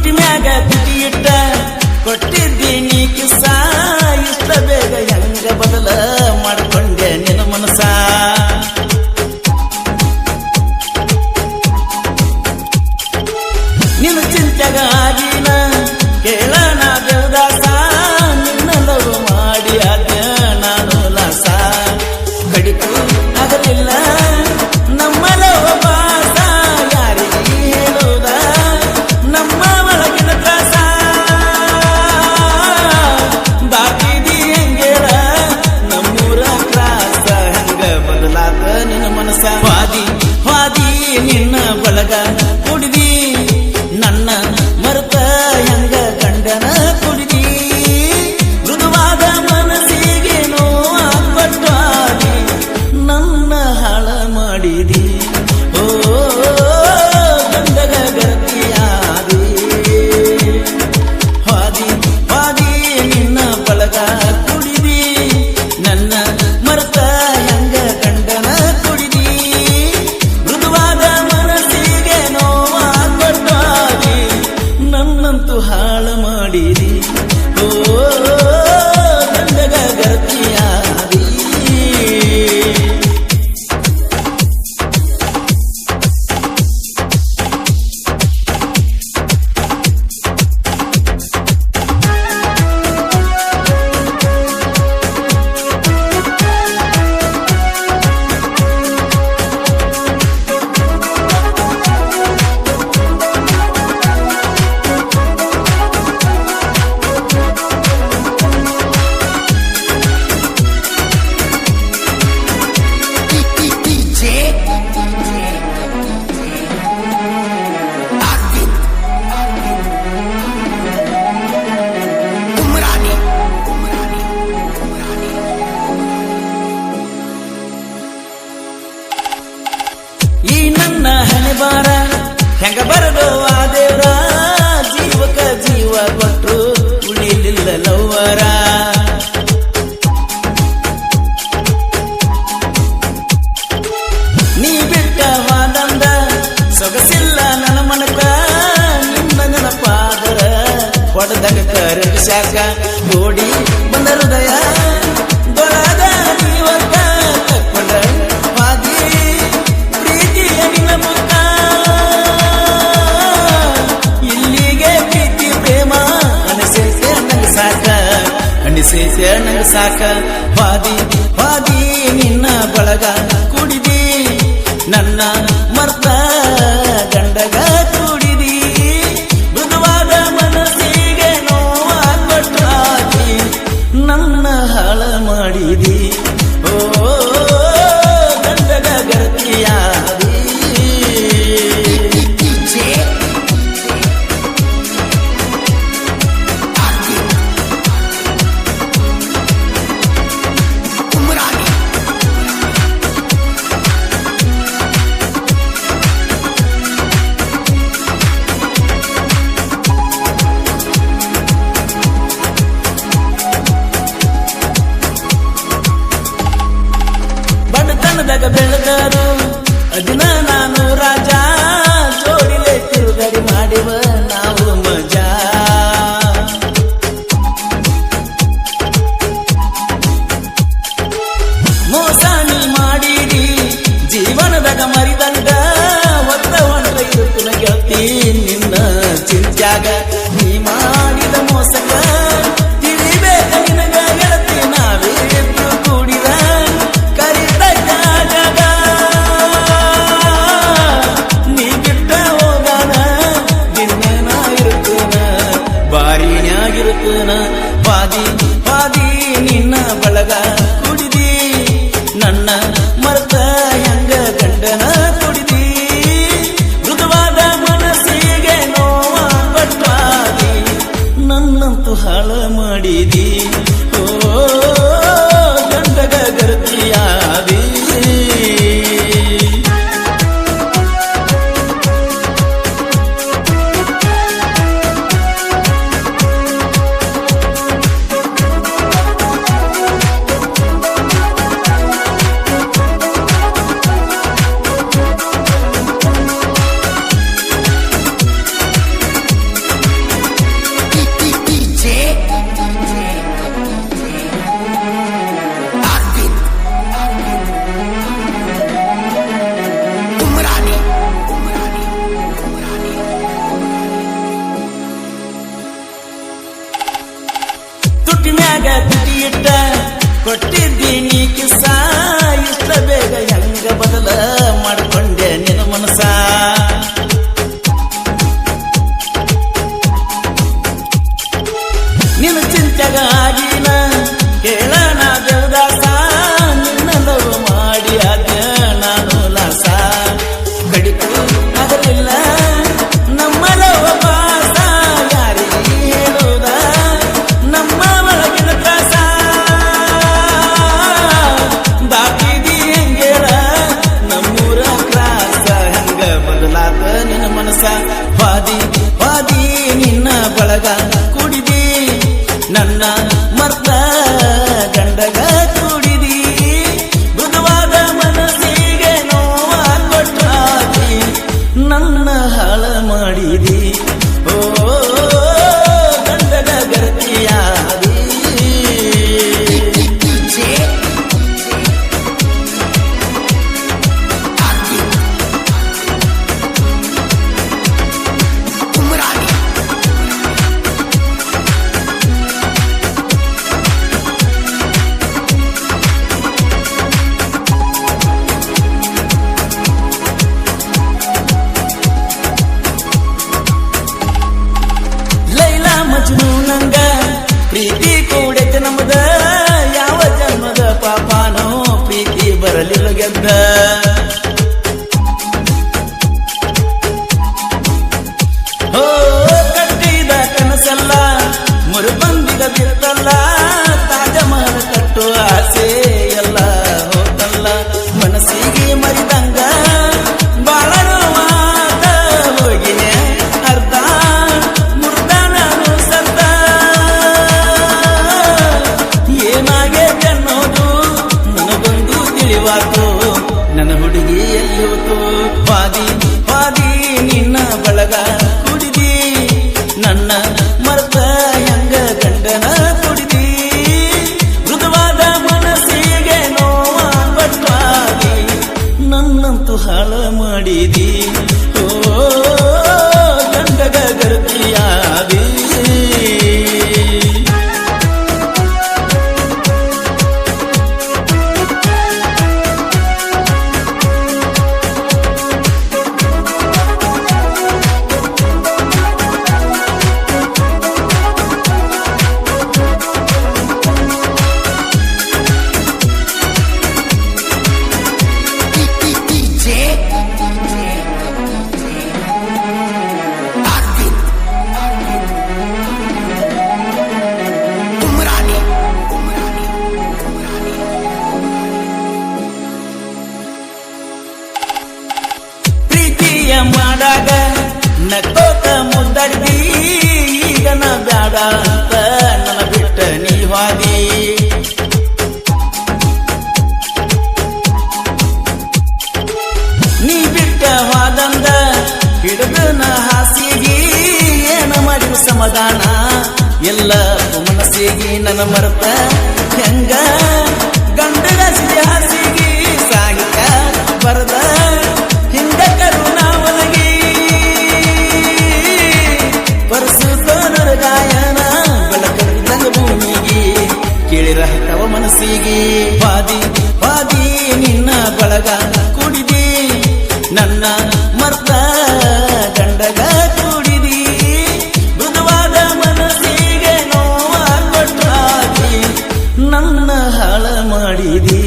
ತುಟಿ ಮ್ಯಾಗ ತುಟಿ ಇಟ್ಟ ಕೊಟ್ಟಿದ್ದೀನಿ ಕಿಸ ಇಷ್ಟ ಬೇಗ ಹೆಂಗ ಬದಲ ಮಾಡ್ಕೊಂಡೆ ನಿನ್ನ ಮನಸ ನಿನ್ನ ಚಿಂತೆಗ ಆಗಿನ ಕೇಳನ ದೇವದಾಸ ನಿನ್ನ ಲವ್ ಮಾಡಿ ಆದ ನಾನು ಲಾಸ ಕಡಿತು ಆಗಲಿಲ್ಲ ನಮ್ಮ ಲವ್ ಬಾಸ ಯಾರಿಗೆ ಹೇಳುವುದ ನಮ್ಮ ಒಳಗಿನ ತ್ರಾಸ ದಾಟಿದಿ ಹೆಂಗೇಳ ನಮ್ಮೂರ ಕ್ರಾಸ ಹೆಂಗ ಬದಲಾತ ನಿನ್ನ ಮನಸ ವಾದಿ ವಾದಿ ನಿನ್ನ ಬಳಗ ಕುಡಿದಿ ನನ್ನ ಮರುತ ಹೆಂಗ ಗಂಡನ ಕುಡಿದಿ ಮೃದುವಾದ ಮನಸ್ಸಿಗೆ ನೋವಾಗ್ಬಟ್ಟಾದಿ ನನ್ನ ಹಾಳ ಮಾಡಿದಿ ಓ ಗಂಡಗ ಗತಿಯಾದಿ ವಾದಿ ವಾದಿ ನಿನ್ನ ಬಳಗ ಕುಡಿದಿ ನನ್ನ ಮರುತ ಹೆಂಗ ಗಂಡನ ಕುಡಿದಿ ಮೃದುವಾದ ಮನಸ್ಸಿಗೆ ನೋವಾಗ್ಬಟ್ಟಾದಿ ನನ್ನಂತೂ ಹಾಳ ಮಾಡಿದಿ ಓ ಗಂಡಗ ಗತಿಯಾದಿ ಈ ನನ್ನ ಹಣೆ ಬಾರ ಹೆಂಗ ಬರದು ಆದೇವ್ರ ಜೀವಕ ಜೀವ ಕೊಟ್ರು ಉಳಿಲಿಲ್ಲ ಲವ್ವರ ನೀ ಬಿಟ್ಟ ವಾದಂದ ಸೊಗಸಿಲ್ಲ ನನ್ನ ಮನಕ ನಿನ್ನ ನೆನಪಾದರ ಹೊಡೆದಾಗ ಕರೆಂಟ್ ಶಾಖ ಓಡಿ ಬಂದ ಹೃದಯ ದೊಳಗ ನೀವಕ್ಕ ತಕ್ಕೊಂಡ ವಾದಿ ಪ್ರೀತಿಯ ನಿನ್ನ ಮುಖ ಇಲ್ಲಿಗೆ ಪ್ರೀತಿ ಪ್ರೇಮ ಅನಿಸೈತೆ ನಂಗೆ ಸಾಕ ಅನಿಸೈತೆ ನಂಗೆ ಸಾಕ ವಾದಿ ವಾದಿ ನಿನ್ನ ಬಳಗ ಕುಡಿದಿ ನನ್ನ ಮರ್ತ ಗಂಡಗ ಕುಡಿದಿ ಮೃದುವಾದ ಮನಸ್ಸಿಗೆ ನೋವಾಗ್ಬಟ್ಟಾದಿ ನನ್ನ ಹಾಳ ಮಾಡಿದಿ ಓ ಗಂಡಗ ಗತಿಯಾದಿ ಮ್ಯಾಗ ಕುಟಿಯಿಟ್ಟ ಕೊಟ್ಟಿದ್ದೀನಿ ಕಿಸ ಇಷ್ಟ ಬೇಗ ಹೆಂಗ ಬದಲ ಮಾಡಿಕೊಂಡೆ ನಿನ್ನ ಮನಸ ನಿನ್ನ ಚಿಂತೆಗ ಆಗಿನ ಕೇಳಣ ದೇವದಾಸ ನಿನ್ನ ಲವ್ ಮಾಡಿ ಆದ ನಾನು ಲಾಸ ಕಡಿತು ಆಗಲಿಲ್ಲ ನಮ್ಮ ಲವ್ ಪಾಸ ಯಾರಿಗೆ ಹೇಳುವುದ ನಮ್ಮ ಒಳಗಿನ ತ್ರಾಸ ದಾಟಿದಿ ಹೆಂಗೇಳ ನಮ್ಮೂರ ಕ್ರಾಸ ಹೆಂಗ ಬದಲಾತ ನಿನ್ನ ಮನಸ ವಾದಿ ವಾದಿ ನಿನ್ನ ಬಳಗ ಕುಡಿದಿ ನನ್ನ ಮರ್ತ ಗಂಡಗ ಕೂಡಿದಿ ಮೃದುವಾದ ಮನಸ್ಸಿಗೆ ನೋವ ಕೊಟ್ಟಾದಿ ನನ್ನ ಹಾಳ ಮಾಡಿದಿ ಓ ಗಂಡಗ ಗರ್ತಿಯಾದಿ ಮಜ್ನು ನಂಗ ಪ್ರೀತಿ ಕೂಡೈತೆ ನಮ್ಮದ ಯಾವ ಜನ್ಮದ ಪಾಪಾನೋ ಪ್ರೀತಿ ಬರಲಿಲ್ಲ ಗೆದ್ದ ಹೋ ಕಟ್ಟಿದ ಕನಸಲ್ಲ ಮುರುಬಂದಿಗ ಬಿತ್ತಲ್ಲ ತಾಜ ಮಹಲ್ ಕಟ್ಟುವ ಆಸೆ ಎಲ್ಲ ಹೋತಲ್ಲ ಮನಸ್ಸಿಗೆ ಮರಿದಂಗ ಬಾಳ ನೋವಾದ ಹೋಗಿನೆ ಅರ್ಧ ನನ್ನ ಹುಡುಗಿ ಎಲ್ಲೋತು ವಾದಿ ವಾದಿ ನಿನ್ನ ಬಳಗ ಕುಡಿದಿ ನನ್ನ ಮರ್ತ ಹೆಂಗ ಗಂಡನ ಕುಡಿದಿ ಮೃದುವಾದ ಮನಸ್ಸಿಗೆ ನೋವ ಬಟ್ಟಾದಿ ನನ್ನಂತೂ ಹಾಳ ಮಾಡಿದಿ ಓ ಗಂಡಗ ಗರ್ತಿಯಾದಿ ಮಾಡಾಗ ನಕ್ಕೋತ ಮುದ್ದಾಡಿದಿ ಈಗ ನಾ ಬ್ಯಾಡ ಅಂತ ನನ್ನ ಬಿಟ್ಟ ನೀ ವಾದಿ ನೀ ಬಿಟ್ಟ ವಾದಂದ ಹಿಡಿದು ನ ಹಾಸಿಗೆ ಏನ ಮಾಡಿದ ಸಮಾಧಾನ ಎಲ್ಲ ಮನಸ್ಸಿಗೆ ನನ್ನ ಮರೆತ ಹೆಂಗ ಗಂಡಗ ಹಾಸಿಗೆ ಸಾಹಿತ್ಯ ಬರದ ಹಿಂದ ಕರುಣಾವಲಗಿ ಪರಸುತನರ ಗಾಯನ ಬೆಳಕರಿದಂಗ ಭೂಮಿಗೆ ಕೇಳಿರಹತವ ಮನಸ್ಸಿಗೆ ವಾದಿ ವಾದಿ ನಿನ್ನ ಬಳಗ ಕುಡಿದಿ ನನ್ನ ಮರ್ತ ಗಂಡಗ ಕೂಡಿದಿ ಮೃದುವಾದ ಮನಸ್ಸಿಗೆ ನೋವ ಕೊಟ್ಟಾದಿ ನನ್ನ ಹಾಳ ಮಾಡಿದಿ